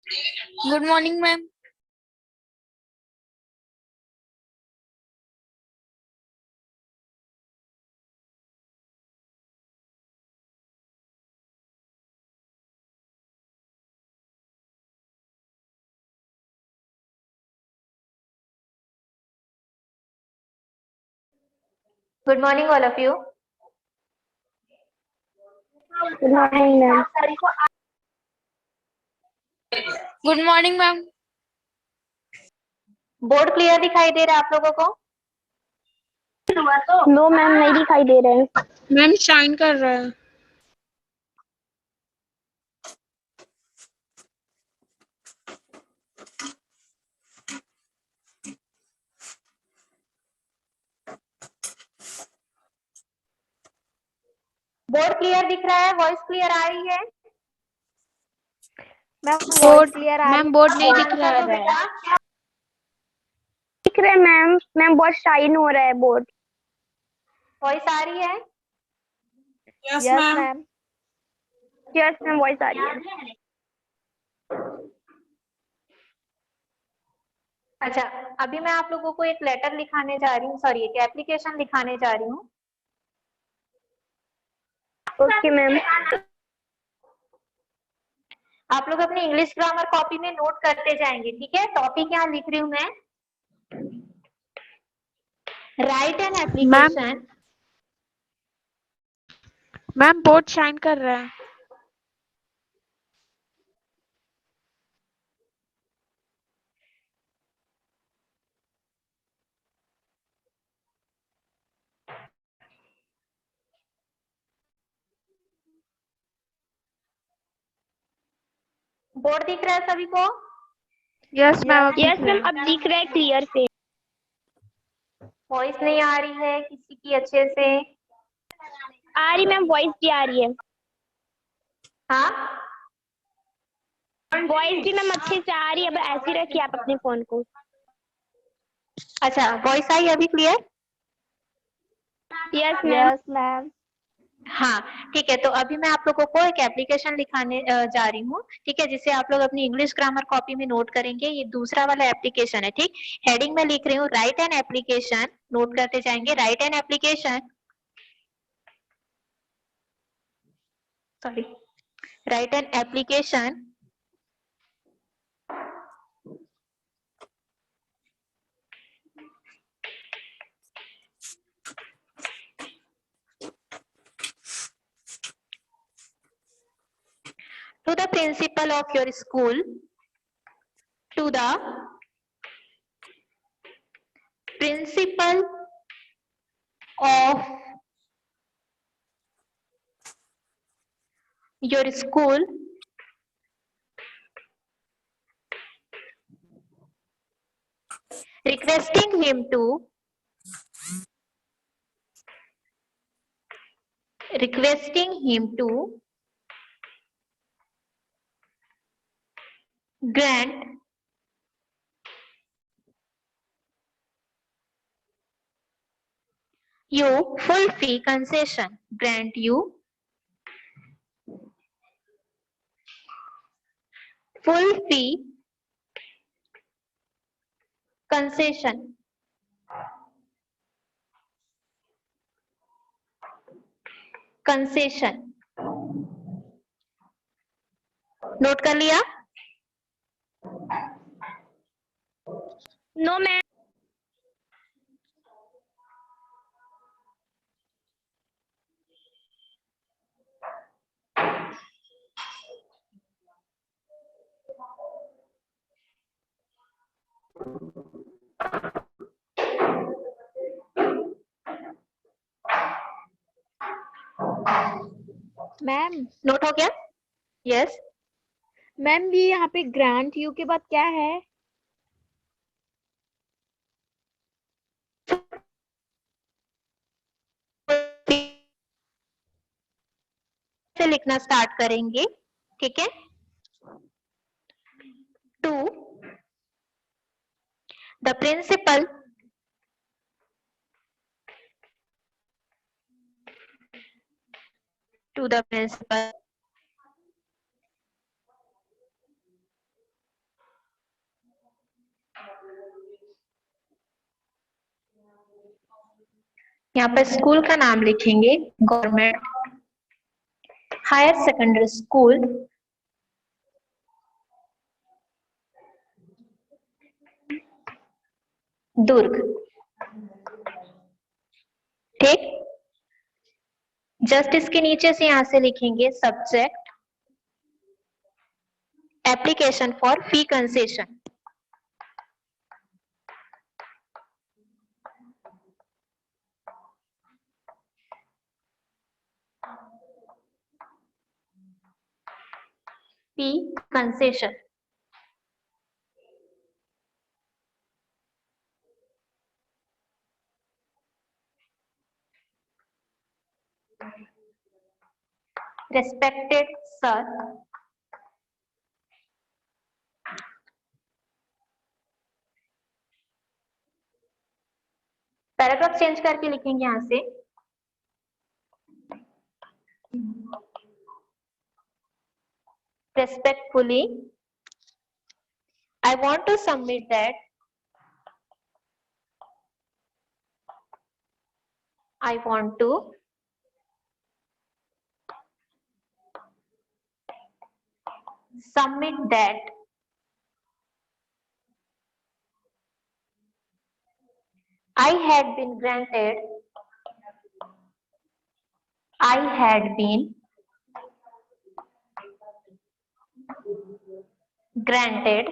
Good morning ma'am. Good morning, all of you. Good morning, ma'am. Good morning ma'am. Board clear दिखाई दे रहा है आप लोगों को? नो मैम, नहीं दिखाई दे रहे हैं। मैम शाइन कर रहा है। बोर्ड क्लियर दिख रहा है? वॉइस क्लियर आ रही है? मैम वॉइस बोर्ड क्लियर आ रही मैम है? बोर्ड नहीं बोर्ड दिख रहा आंसर दो है। बेटा। दिख रहे मैम। मैम बहुत शाइन हो रहा है बोर्ड। वॉइस आ रही है? Yes ma'am. Yes ma'am, voice आ रही है। अच्छा, अभी मैं आप लोगों को एक लेटर लिखाने जा रही हूँ, सॉरी एक एप्लीकेशन लिखाने जा रही हूँ। Okay ma'am. आप लोग अपनी इंग्लिश ग्रामर कॉपी में नोट करते जाएंगे, ठीक है? टॉपिक यहाँ लिख रही हूँ मैं। Right an application. Ma'am board shine कर रहा है। बोर्ड दिख रहा है सभी को? यस मैम अब यस दिख रहा मैम, है। अब दिख रहा है क्लियर से। वॉइस नहीं आ रही है किसी की अच्छे से? आ रही मैम, वॉइस भी आ रही है। हाँ, वॉइस भी मैम अच्छे से आ रही है। अब ऐसे ही रखिए आप अपने फोन को। अच्छा वॉइस आई अभी clear? Yes ma'am. Yes ma'am. हाँ ठीक है, तो अभी मैं आप लोगों को एक एप्लीकेशन लिखाने जा रही हूँ, ठीक है, जिसे आप लोग अपनी इंग्लिश ग्रामर कॉपी में नोट करेंगे। ये दूसरा वाला एप्लीकेशन है, ठीक। हेडिंग में लिख रही हूँ राइट एन एप्लीकेशन, नोट करते जाएंगे। Right an application, sorry, right an application to the principal of your school, to the principal of your school, requesting him to grant you full fee concession, grant you full fee concession, concession, note कर लिया? No ma'am. Ma'am note हो गया? Yes. Ma'am ये यहाँ पे grant you के बाद क्या है? से लिखना स्टार्ट करेंगे, ठीक है। To the principal to the principal यहाँ पर स्कूल का नाम लिखेंगे government higher secondary school Durg. ठीक, जस्ट इसके नीचे से यहां से लिखेंगे subject application for fee concession. Fee concession. Respected sir, paragraph change करके लिखेंगे यहां से respectfully I want to submit that I want to submit that I had been granted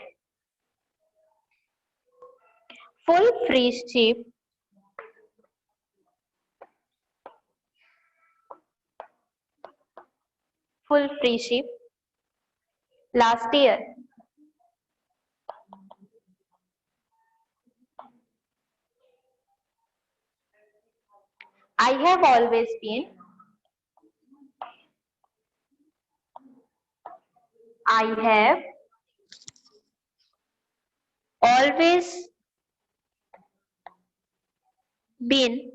full free ship last year. I have always been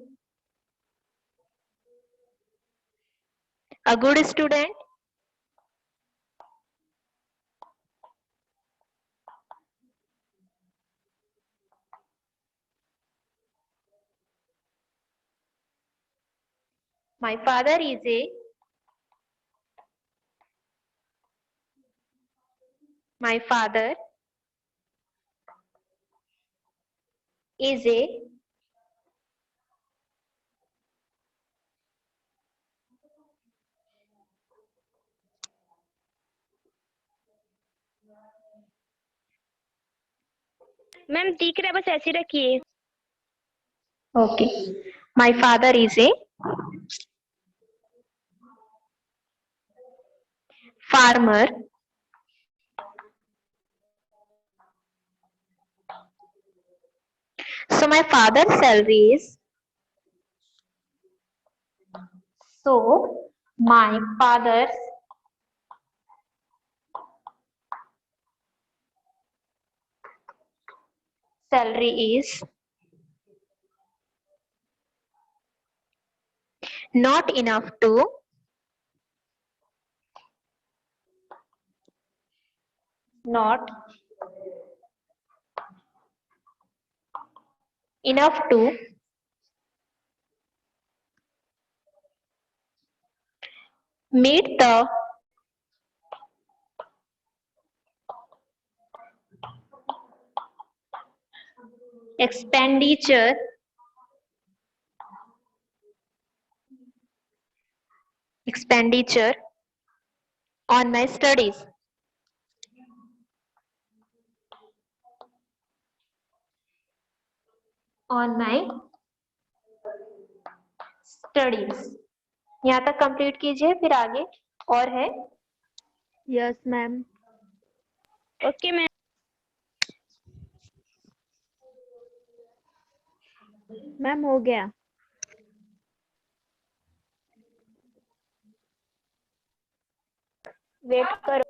a good student. My father is a ma'am दिख रहा है, बस ऐसे रखिए। okay. My father is a farmer. So my father's salary is not enough to meet the expenditure on my studies. यहाँ तक complete कीजिए, फिर आगे और है। Yes ma'am. Okay ma'am. Ma'am हो गया। वेट करो।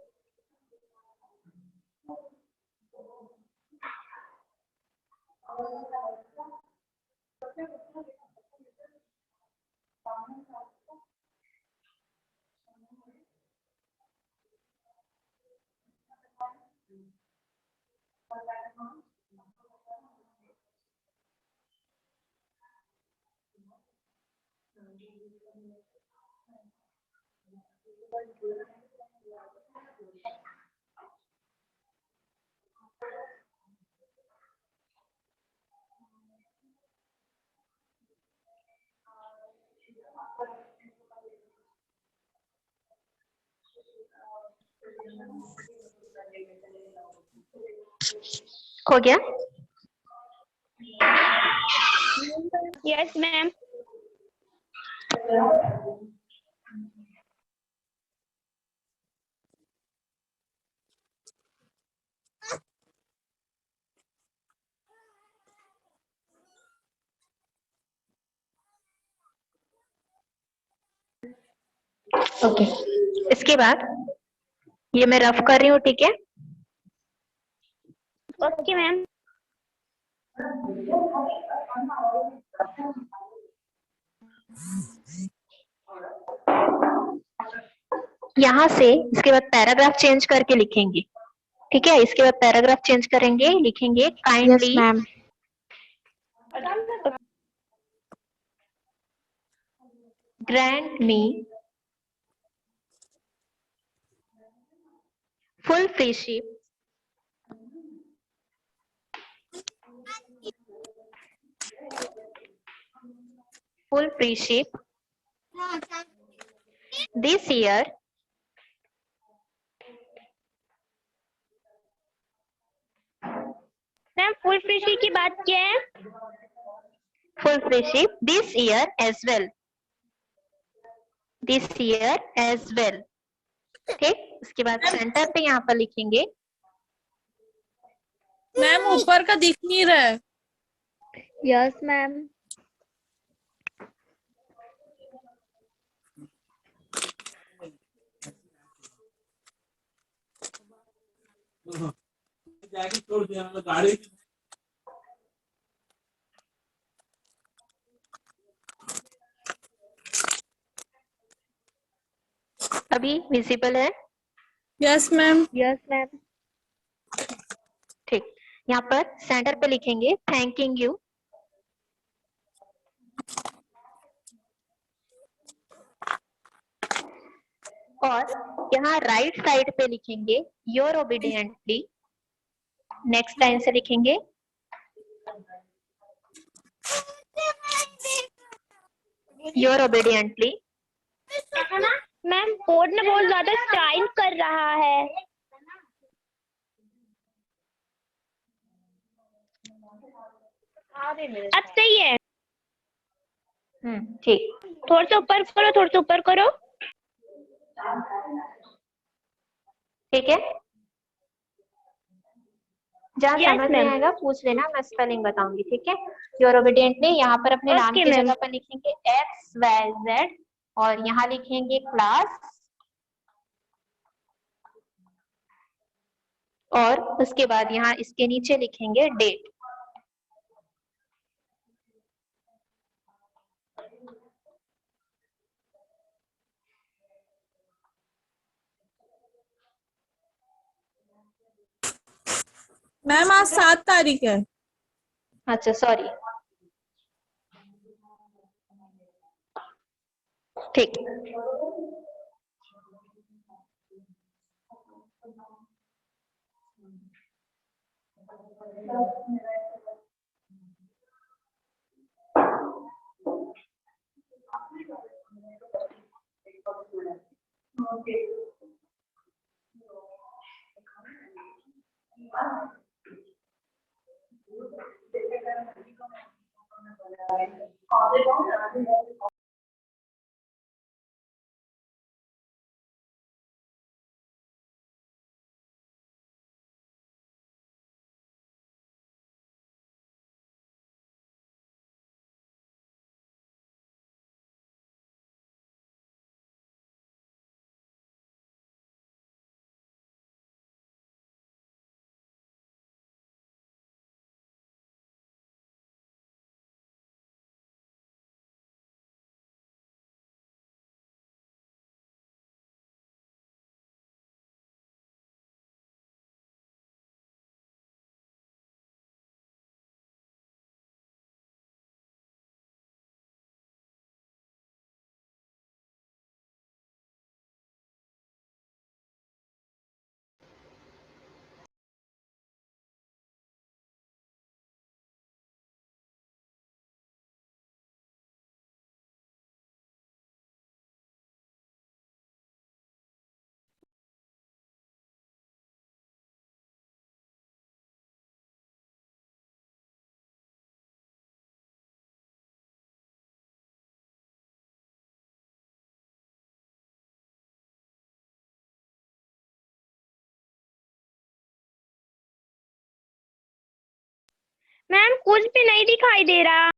हो गया? Yes ma'am. ओके, इसके बाद ये मैं रफ कर रही हूँ, ठीक है? Okay ma'am. यहाँ से इसके बाद पैराग्राफ चेंज करके लिखेंगे, ठीक है? इसके बाद पैराग्राफ चेंज करेंगे, लिखेंगे yes kindly ma'am. grant me full freeship this year ma'am full free की बात क्या है? full freeship this year as well, this year as well, ठीक? इसके बाद सेंटर पे यहाँ पर लिखेंगे मैम ऊपर का दिख नहीं रहा है। Yes ma'am. अभी विजिबल है? Yes ma'am. Yes ma'am. ठीक, यहाँ पर सेंटर पे लिखेंगे थैंकिंग यू, और यहाँ राइट साइड पे लिखेंगे योर ओबीडियंटली, नेक्स्ट लाइन से लिखेंगे योर ओबीडियंटली। मैम बोर्ड में बहुत ज्यादा स्टाइल कर रहा है। अब सही है। ठीक, थोड़ा सा ऊपर करो, थोड़ा सा ऊपर करो। ठीक है? जहाँ Yes, समझ नहीं ma'am. आएगा पूछ लेना, मैं स्पेलिंग बताऊंगी, ठीक है? योर ओबीडियंटली यहाँ पर अपने नाम Okay, की ma'am. जगह पर लिखेंगे XYZ, और यहाँ लिखेंगे क्लास, और उसके बाद यहाँ इसके नीचे लिखेंगे डेट। मैम आज 7 तारीख है। अच्छा सॉरी, ठीक। मैम कुछ भी नहीं दिखाई दे रहा।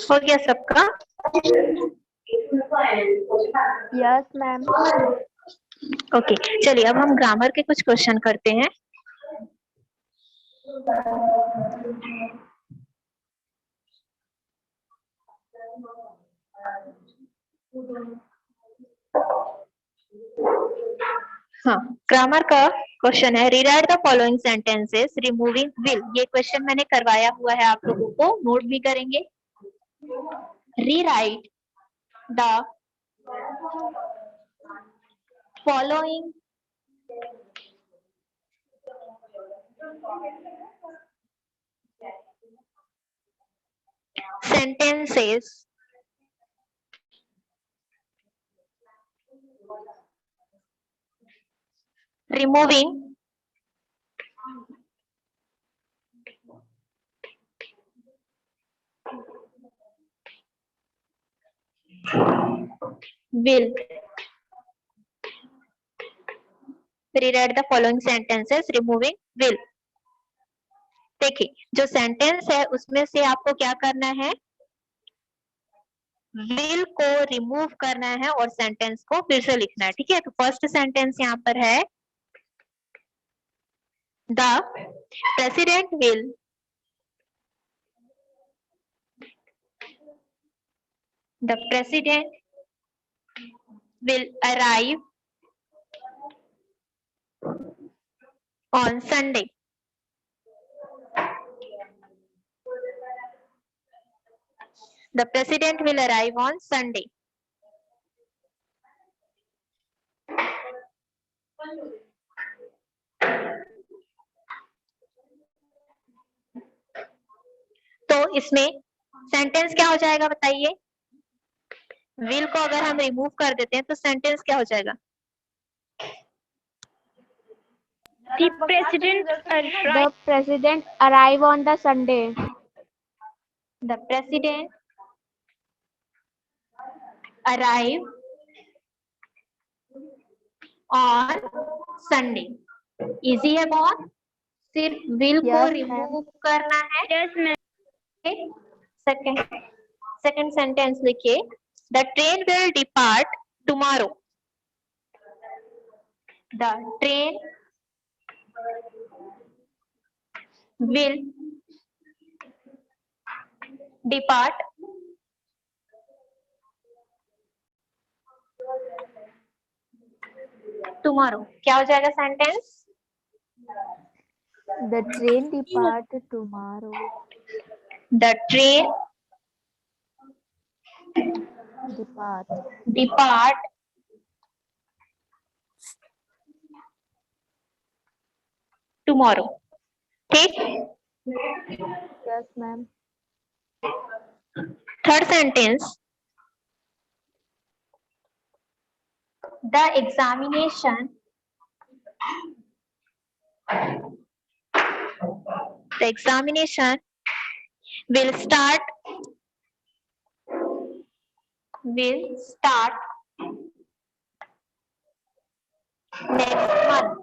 हो गया सबका? Yes ma'am. ओके, चलिए अब हम ग्रामर के कुछ क्वेश्चन करते हैं। हाँ, ग्रामर का क्वेश्चन है, rewrite the following sentences removing will. ये क्वेश्चन मैंने करवाया हुआ है, आप लोगों को नोट भी करेंगे। Rewrite the following sentences removing will. Rewrite the following sentences removing will. देखिए, जो सेंटेंस है उसमें से आपको क्या करना है, विल को रिमूव करना है और सेंटेंस को फिर से लिखना है। ठीक है, तो फर्स्ट सेंटेंस यहाँ पर है, the president will arrive on Sunday. The president will arrive on Sunday. तो इसमें सेंटेंस क्या हो जाएगा बताइए? विल को अगर हम रिमूव कर देते हैं तो सेंटेंस क्या हो जाएगा? The president The president arrive on the Sunday. The president arrive on Sunday. Easy है बहुत, सिर्फ विल को Yes, रिमूव करना है। Yes ma'am. सेकंड सेंटेंस लिखिए, the train will depart tomorrow. The train will depart tomorrow। क्या हो जाएगा sentence? The train depart tomorrow. The train depart tomorrow। ठीक, Yes ma'am. Third sentence, the examination will start next month।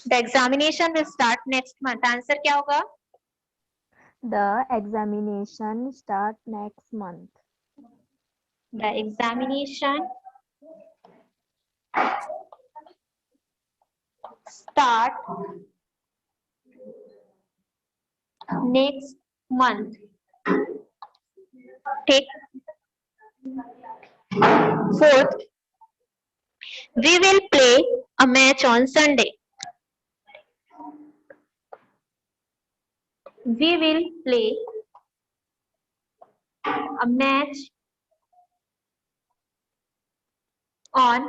The examination will start next month। Answer क्या होगा? The examination start next month. The examination start next month। ठीक, fourth, we will play a match on Sunday। We will play a match on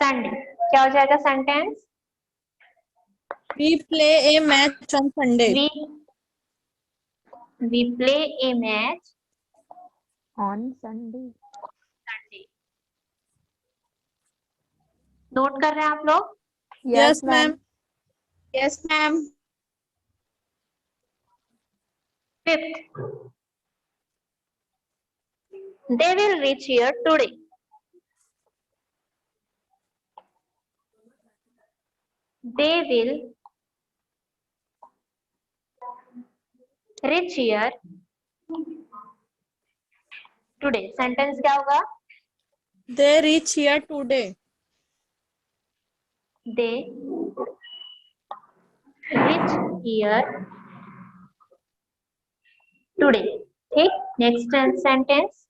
Sunday। क्या हो जाएगा sentence? We play a match on Sunday. We play a match On Sunday. Sunday. Note कर रहे हैं आप लोग? Yes, ma'am. Yes, ma'am. Fifth, they will reach here today. They will reach here today. Sentence क्या होगा? They reach here today. They reach here today. ठीक, next sentence.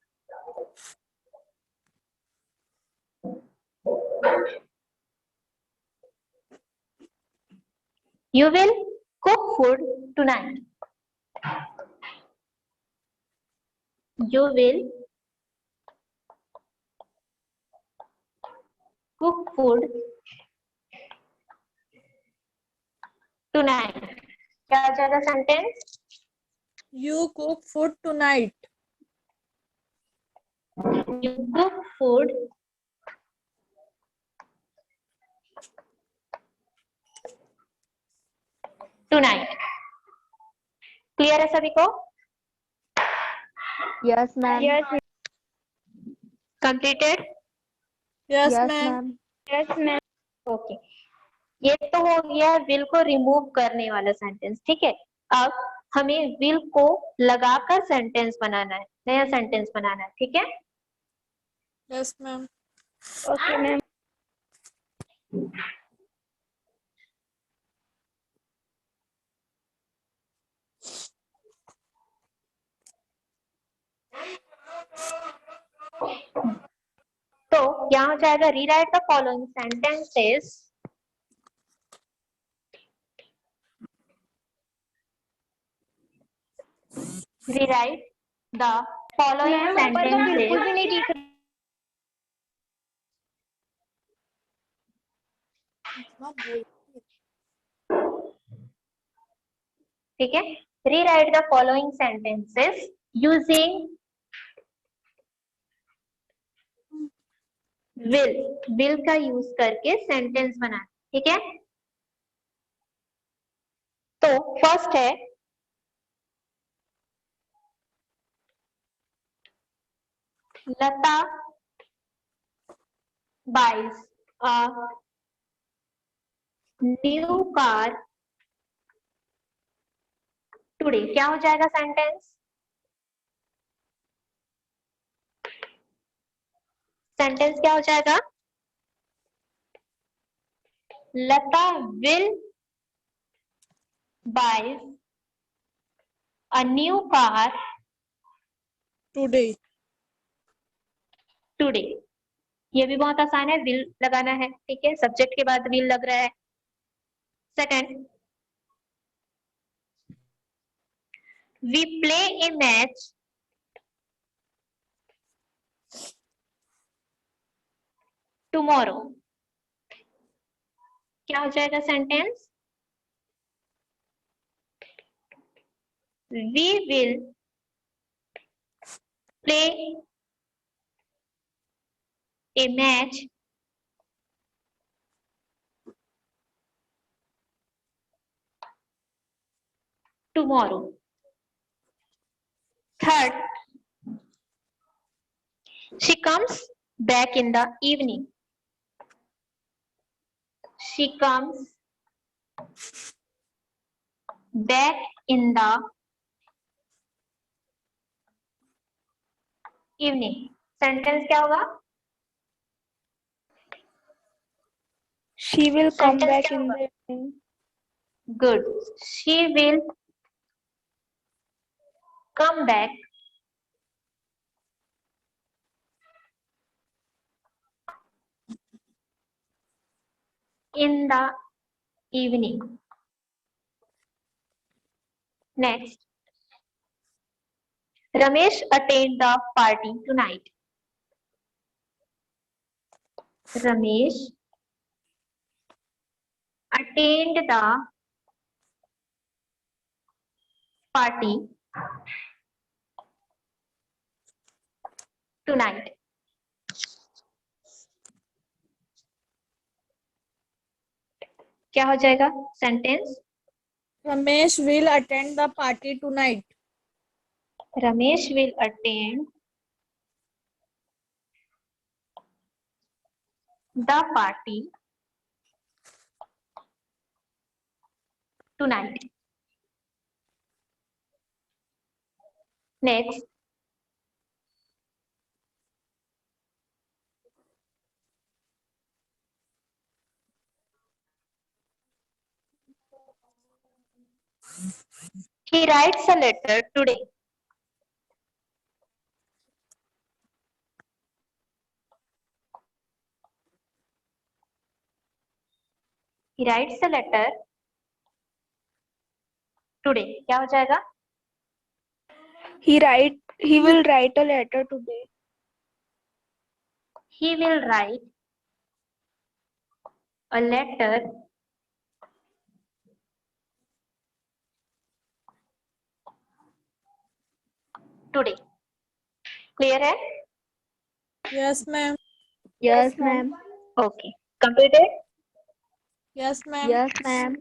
You will cook food tonight. You will cook food tonight. क्या आ जाएगा sentence? You cook food tonight. You cook food tonight. Clear है सभी को? Yes, ma'am. Yes, completed? Yes, Yes, ma'am. ma'am. yes, ma'am. Okay, ये तो हो गया will को रिमूव करने वाला सेंटेंस. ठीक है, अब हमें विल को लगाकर सेंटेंस बनाना है, नया सेंटेंस बनाना है. ठीक है, Yes, ma'am. Okay, ma'am. तो यहाँ हो जाएगा rewrite the following sentences. Rewrite the following ma'am ऊपर तो बिल्कुल भी सेंटेंसेस. नहीं दिख रहा. ठीक है, rewrite the following sentences using will का यूज करके सेंटेंस बनाना. ठीक है, तो फर्स्ट है लता buys a new car today. क्या हो जाएगा सेंटेंस? सेंटेंस क्या हो जाएगा? लता will buy a new car Today. today. ये भी बहुत आसान है, विल लगाना है. ठीक है, सब्जेक्ट के बाद विल लग रहा है. Second, we play a match tomorrow. क्या हो जाएगा sentence? We will play a match tomorrow. Third, she comes back in the evening. She comes back in the evening. Sentence क्या होगा? She will come Sentence back क्या in होगा? the evening. Good. She will come back in the evening. Next, Ramesh attend the party tonight. Ramesh attend the party tonight. क्या हो जाएगा sentence? Ramesh will attend the party tonight. Ramesh will attend the party tonight. Next. He writes a letter today. He writes a letter today. क्या हो जाएगा? He will write a letter today. He will write a letter today. Clear है? Yes, ma'am. Yes, ma'am. Okay. Completed? Yes, ma'am. Yes, ma'am.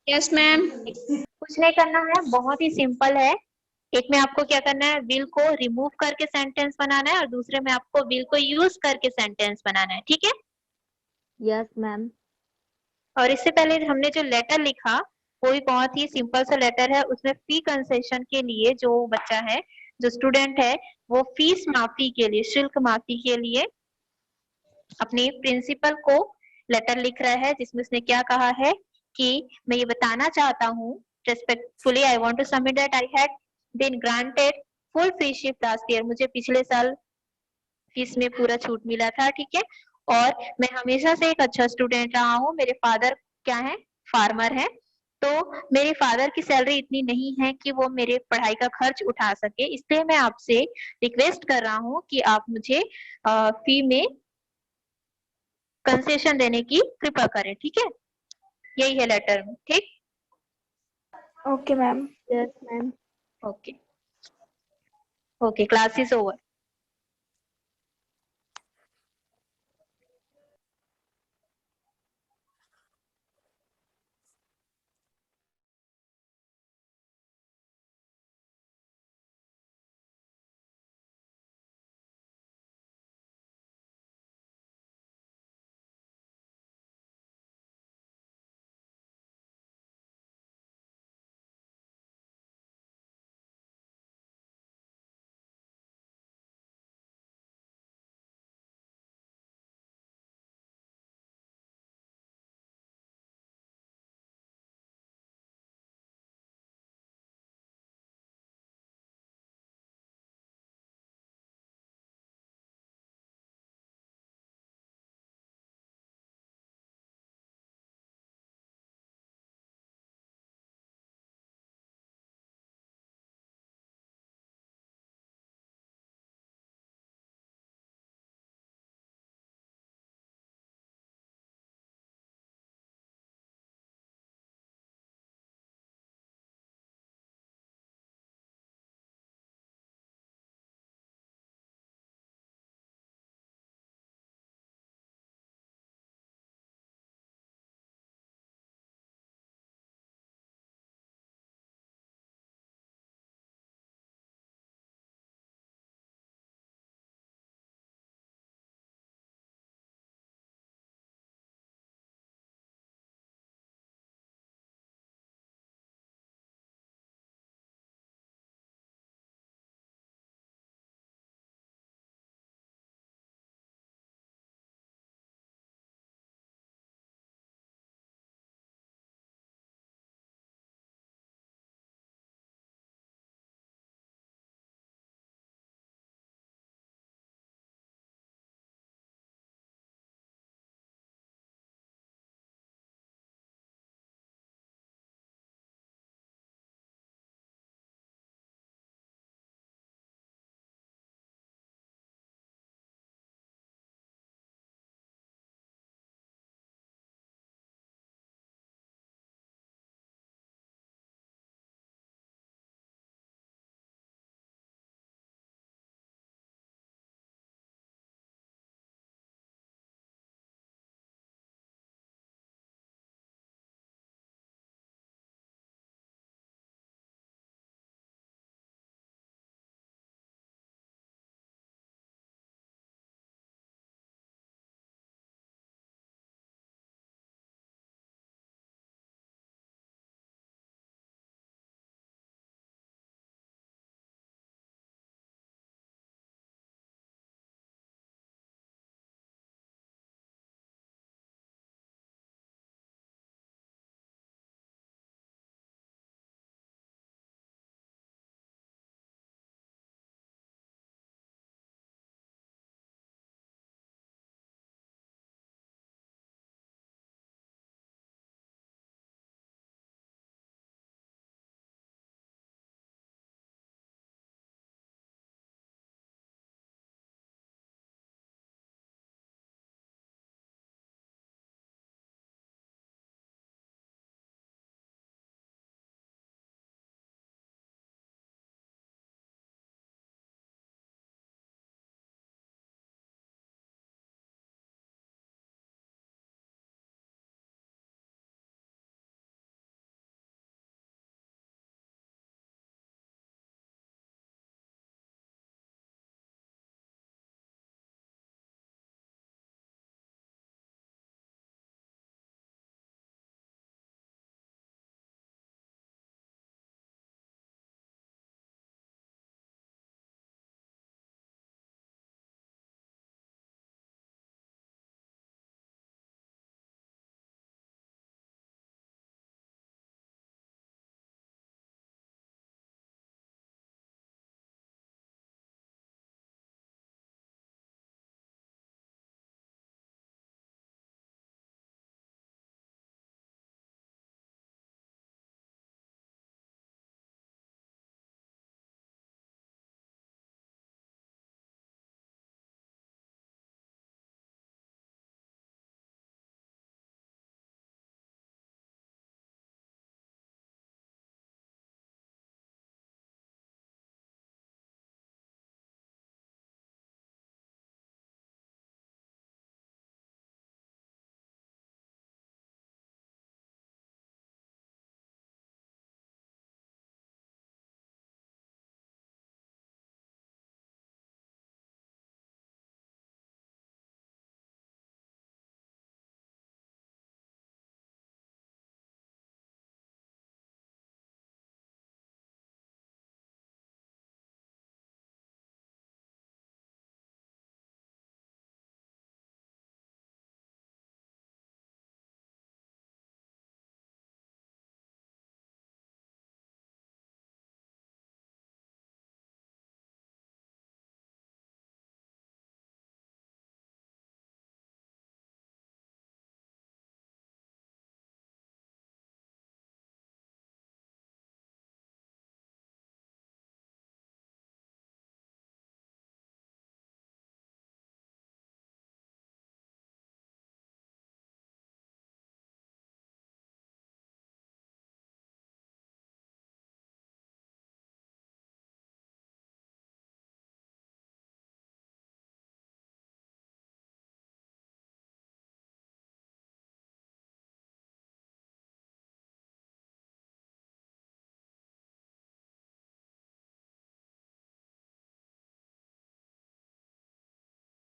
Yes, ma'am. कुछ नहीं करना है, बहुत ही simple है। एक में आपको क्या करना है, विल को रिमूव करके सेंटेंस बनाना है और दूसरे में आपको विल को यूज करके सेंटेंस बनाना है, ठीक है? Yes, ma'am. और इससे पहले हमने जो लेटर लिखा वो भी बहुत ही सिंपल सा लेटर है। उसमें फी कंसेशन के लिए जो बच्चा है, जो स्टूडेंट है, वो फीस माफी के लिए, शुल्क माफी के लिए अपने प्रिंसिपल को लेटर लिख रहा है, जिसमें उसने क्या कहा है कि मैं ये बताना चाहता हूँ, respectfully I want to submit that I had been granted full freeship last year. मुझे पिछले साल फीस में पूरा छूट मिला था, ठीक है? और मैं हमेशा से एक अच्छा स्टूडेंट रहा हूँ। मेरे फादर क्या है, फार्मर है, तो मेरे फादर की सैलरी इतनी नहीं है कि वो मेरे पढ़ाई का खर्च उठा सके, इसलिए मैं आपसे रिक्वेस्ट कर रहा हूँ कि आप मुझे फी में कंसेशन देने की कृपा करें, ठीक है? यही है लेटर में, ठीक? Okay, ma'am. Yes, ma'am. Okay okay, class is over.